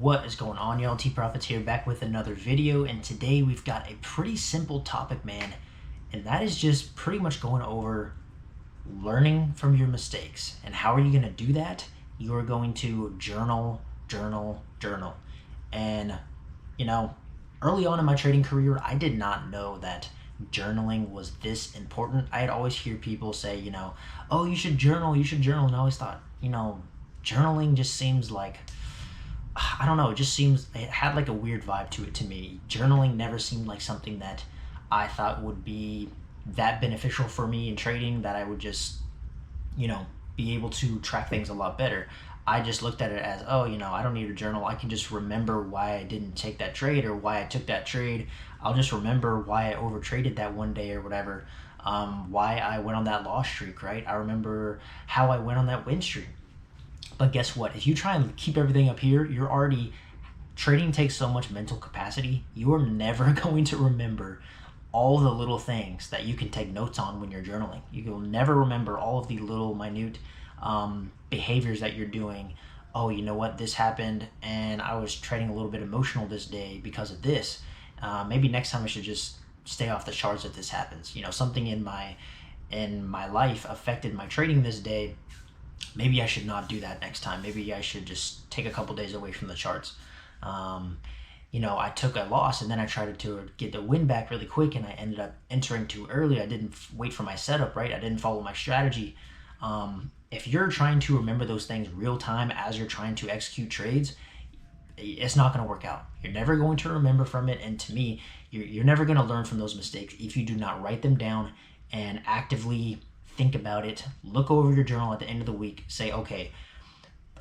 What is going on, y'all? Profitz here, back with another video, and today we've got a pretty simple topic, man, and that is just pretty much going over learning from your mistakes. And how are you going to do that? You are going to journal. And early on in my trading career, I did not know that journaling was this important. I'd always hear people say, oh, you should journal, and I always thought, journaling just seems like, I don't know, it had like a weird vibe to it to me. Journaling never seemed like something that I thought would be that beneficial for me in trading, that I would just, be able to track things a lot better. I just looked at it as, I don't need a journal. I can just remember why I didn't take that trade or why I took that trade. I'll just remember why I overtraded that one day or whatever, why I went on that loss streak, right? I remember how I went on that win streak. But guess what? If you try and keep everything up here, trading takes so much mental capacity, you are never going to remember all the little things that you can take notes on when you're journaling. You will never remember all of the little minute behaviors that you're doing. Oh, you know what? This happened and I was trading a little bit emotional this day because of this. Maybe next time I should just stay off the charts if this happens. Something in my life affected my trading this day. Maybe I should not do that next time. Maybe I should just take a couple days away from the charts. I took a loss and then I tried to get the win back really quick and I ended up entering too early. I didn't wait for my setup, right? I didn't follow my strategy. If you're trying to remember those things real time as you're trying to execute trades, it's not going to work out. You're never going to remember from it. And to me, you're never going to learn from those mistakes if you do not write them down and actively think about it. Look over your journal at the end of the week. Say, okay,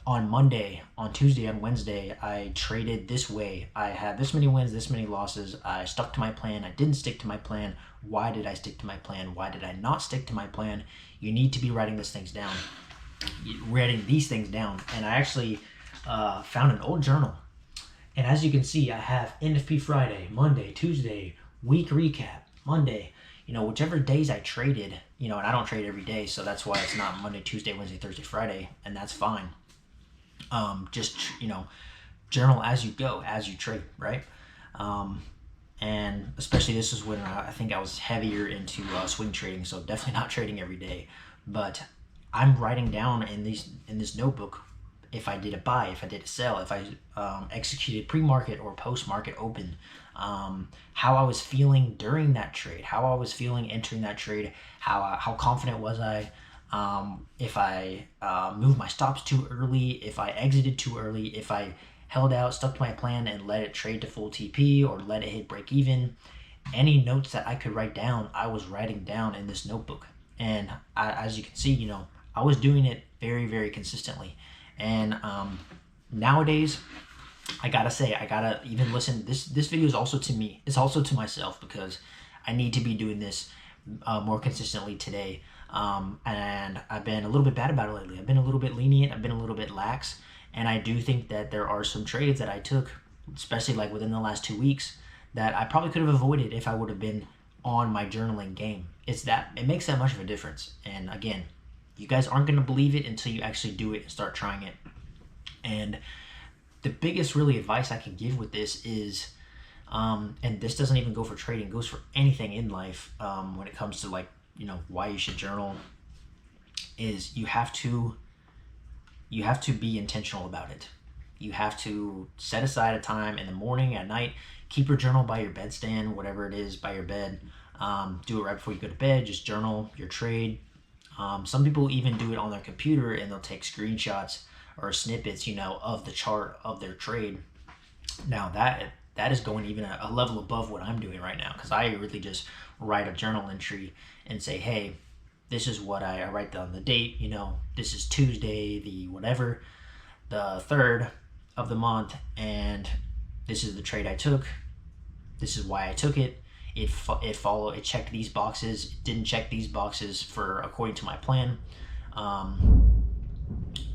on Monday, on Tuesday, on Wednesday, I traded this way. I had this many wins, this many losses. I stuck to my plan. I didn't stick to my plan. Why did I stick to my plan? Why did I not stick to my plan? You need to be writing these things down. And I actually found an old journal. And as you can see, I have NFP Friday, Monday, Tuesday, week recap, Monday, whichever days I traded, and I don't trade every day, so that's why it's not Monday, Tuesday, Wednesday, Thursday, Friday, and that's fine. Just, journal as you go, as you trade, right? And especially this is when I think I was heavier into swing trading, so definitely not trading every day. But I'm writing down in this notebook if I did a buy, if I did a sell, if I executed pre-market or post-market open, how I was feeling during that trade, how I was feeling entering that trade, how confident was I, if I moved my stops too early, if I exited too early, if I held out, stuck to my plan and let it trade to full TP or let it hit break even. Any notes that I could write down, I was writing down in this notebook. And as you can see, I was doing it very, very consistently. And nowadays, I gotta even listen. This video is also to me. It's also to myself because I need to be doing this more consistently today. And I've been a little bit bad about it lately. I've been a little bit lenient. I've been a little bit lax. And I do think that there are some trades that I took, especially like within the last 2 weeks, that I probably could have avoided if I would have been on my journaling game. It makes that much of a difference. And again, you guys aren't going to believe it until you actually do it and start trying it. And the biggest really advice I can give with this is, and this doesn't even go for trading, it goes for anything in life, when it comes to why you should journal, is you have to be intentional about it. You have to set aside a time in the morning, at night, keep your journal by your bedstand, whatever it is, by your bed. Do it right before you go to bed. Just journal your trade. Some people even do it on their computer and they'll take screenshots or snippets, of the chart of their trade. Now that is going even a level above what I'm doing right now, because I really just write a journal entry and say, hey, this is what I write down the date, this is Tuesday, the 3rd of the month, and this is the trade I took. This is why I took it. It checked these boxes. It didn't check these boxes according to my plan.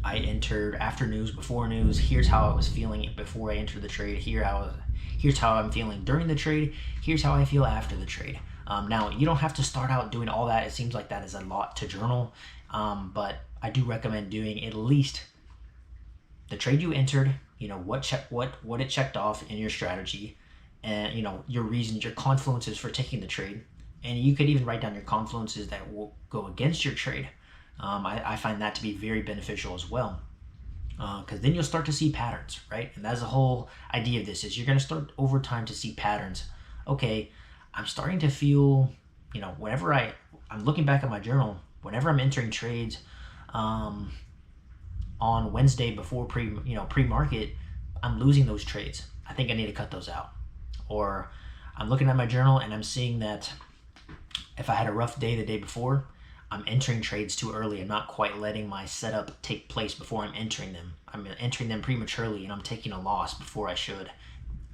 I entered after news, before news. Here's how I was feeling before I entered the trade. Here's how I'm feeling during the trade. Here's how I feel after the trade. Now, you don't have to start out doing all that. It seems like that is a lot to journal, but I do recommend doing at least the trade you entered, what it checked off in your strategy, and your reasons, your confluences for taking the trade. And you could even write down your confluences that will go against your trade. I find that to be very beneficial as well, because then you'll start to see patterns, right? And that's the whole idea of this, is you're going to start over time to see patterns. Okay, I'm starting to feel, whenever I'm looking back at my journal, whenever I'm entering trades on Wednesday before pre-market, I'm losing those trades. I think I need to cut those out. Or I'm looking at my journal and I'm seeing that if I had a rough day the day before, I'm entering trades too early. I'm not quite letting my setup take place before I'm entering them. I'm entering them prematurely and I'm taking a loss before I should.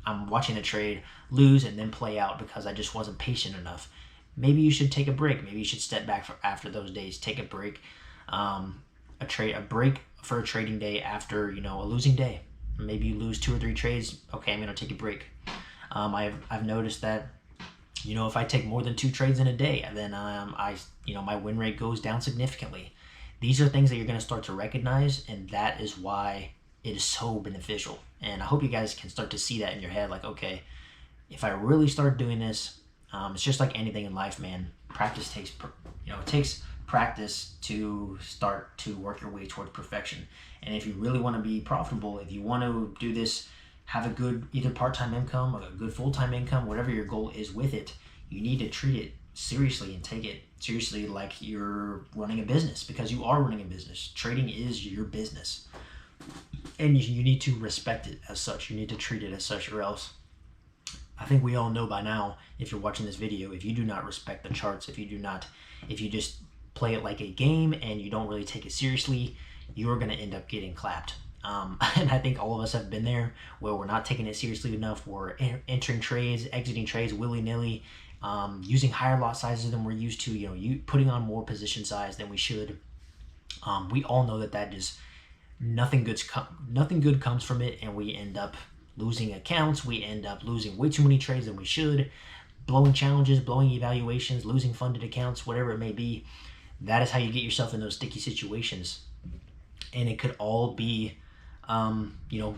I'm watching the trade lose and then play out because I just wasn't patient enough. Maybe you should take a break. Maybe you should step back after those days. Take a break, a break for a trading day after a losing day. Maybe you lose 2 or 3 trades. Okay, I'm gonna take a break. I've noticed that if I take more than 2 trades in a day, then my win rate goes down significantly. These are things that you're going to start to recognize, and that is why it is so beneficial. And I hope you guys can start to see that in your head, like, okay, if I really start doing this, it's just like anything in life, man. Practice takes practice to start to work your way towards perfection. And if you really want to be profitable, if you want to do this, have a good either part-time income or a good full-time income, whatever your goal is with it, you need to treat it seriously and take it seriously like you're running a business, because you are running a business. Trading is your business. And you need to respect it as such. You need to treat it as such, or else I think we all know by now, if you're watching this video, if you do not respect the charts, if you just play it like a game and you don't really take it seriously, you're going to end up getting clapped. And I think all of us have been there, where we're not taking it seriously enough. We're entering trades, exiting trades willy-nilly, using higher lot sizes than we're used to, putting on more position size than we should. We all know that is nothing good comes from it, and we end up losing accounts. We end up losing way too many trades than we should, blowing challenges, blowing evaluations, losing funded accounts, whatever it may be. That is how you get yourself in those sticky situations. And it could all be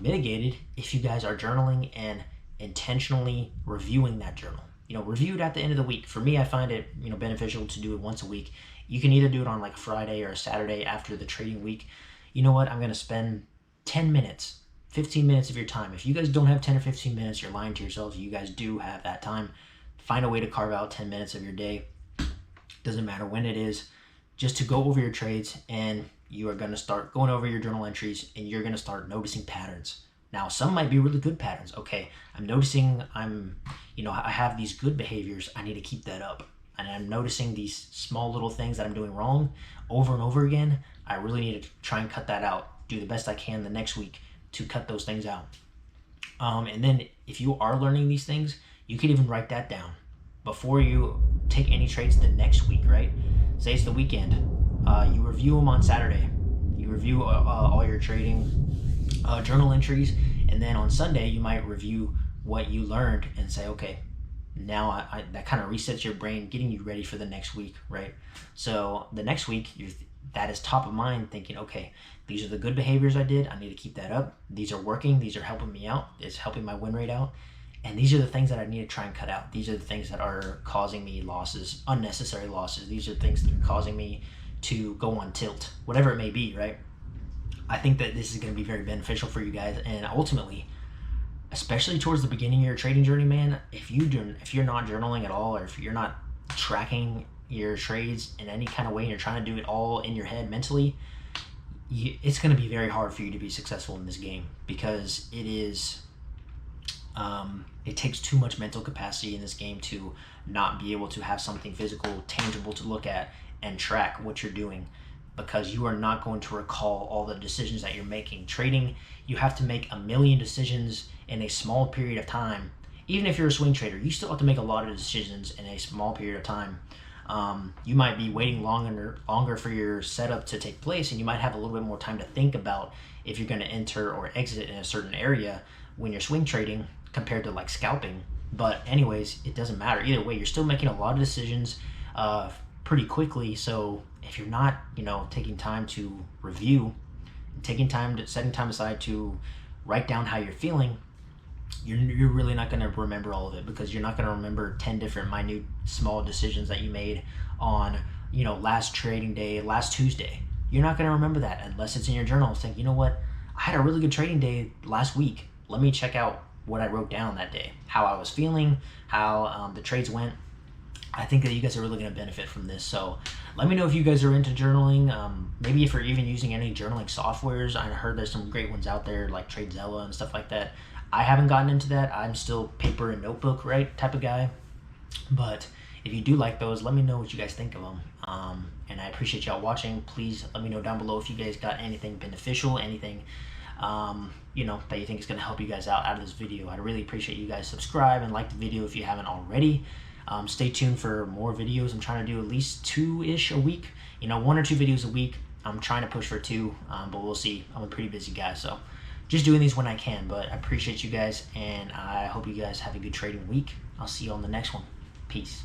mitigated if you guys are journaling and intentionally reviewing that journal. Review it at the end of the week. For me, I find it beneficial to do it once a week. You can either do it on like a Friday or a Saturday after the trading week. You know what? I'm going to spend 10 minutes, 15 minutes of your time. If you guys don't have 10 or 15 minutes, you're lying to yourselves. You guys do have that time. Find a way to carve out 10 minutes of your day. Doesn't matter when it is, just to go over your trades, and you are going to start going over your journal entries, and you're going to start noticing patterns. Now, some might be really good patterns. Okay, I'm noticing I have these good behaviors. I need to keep that up. And I'm noticing these small little things that I'm doing wrong over and over again. I really need to try and cut that out. Do the best I can the next week to cut those things out. And then if you are learning these things, you can even write that down before you take any trades the next week, right? Say it's the weekend. You review them on Saturday. You review all your trading journal entries, and then on Sunday you might review what you learned and say, okay, now that kind of resets your brain, getting you ready for the next week, right? So the next week, that is top of mind, thinking, okay, these are the good behaviors I did. I need to keep that up. These are working. These are helping me out. It's helping my win rate out. And these are the things that I need to try and cut out. These are the things that are causing me losses, unnecessary losses. These are things that are causing me to go on tilt, whatever it may be, right? I think that this is going to be very beneficial for you guys. And ultimately, especially towards the beginning of your trading journey, man, if you're not journaling at all, or if you're not tracking your trades in any kind of way and you're trying to do it all in your head mentally, it's going to be very hard for you to be successful in this game, because it takes too much mental capacity in this game to not be able to have something physical, tangible to look at and track what you're doing, because you are not going to recall all the decisions that you're making. Trading, you have to make a million decisions in a small period of time. Even if you're a swing trader, you still have to make a lot of decisions in a small period of time. You might be waiting longer for your setup to take place, and you might have a little bit more time to think about if you're going to enter or exit in a certain area when you're swing trading compared to like scalping. But anyways, it doesn't matter. Either way, you're still making a lot of decisions pretty quickly. So if you're not, taking time to review, setting time aside to write down how you're feeling, you're really not going to remember all of it, because you're not going to remember 10 different minute small decisions that you made on, you know, last trading day, last Tuesday. You're not going to remember that unless it's in your journal. It's like, you know what, I had a really good trading day last week. Let me check out what I wrote down that day, how I was feeling, how the trades went. I think that you guys are really going to benefit from this. So let me know if you guys are into journaling. Maybe if you're even using any journaling softwares. I heard there's some great ones out there like TradeZella and stuff like that. I haven't gotten into that. I'm still paper and notebook, right, type of guy. But if you do like those, let me know what you guys think of them. And I appreciate y'all watching. Please let me know down below if you guys got anything beneficial, anything you know, that you think is going to help you guys out of this video. I'd really appreciate you guys subscribe and like the video if you haven't already. Stay tuned for more videos. I'm trying to do at least 2-ish a week. You know, 1 or 2 videos a week. I'm trying to push for 2, but we'll see. I'm a pretty busy guy, so just doing these when I can. But I appreciate you guys, and I hope you guys have a good trading week. I'll see you on the next one. Peace.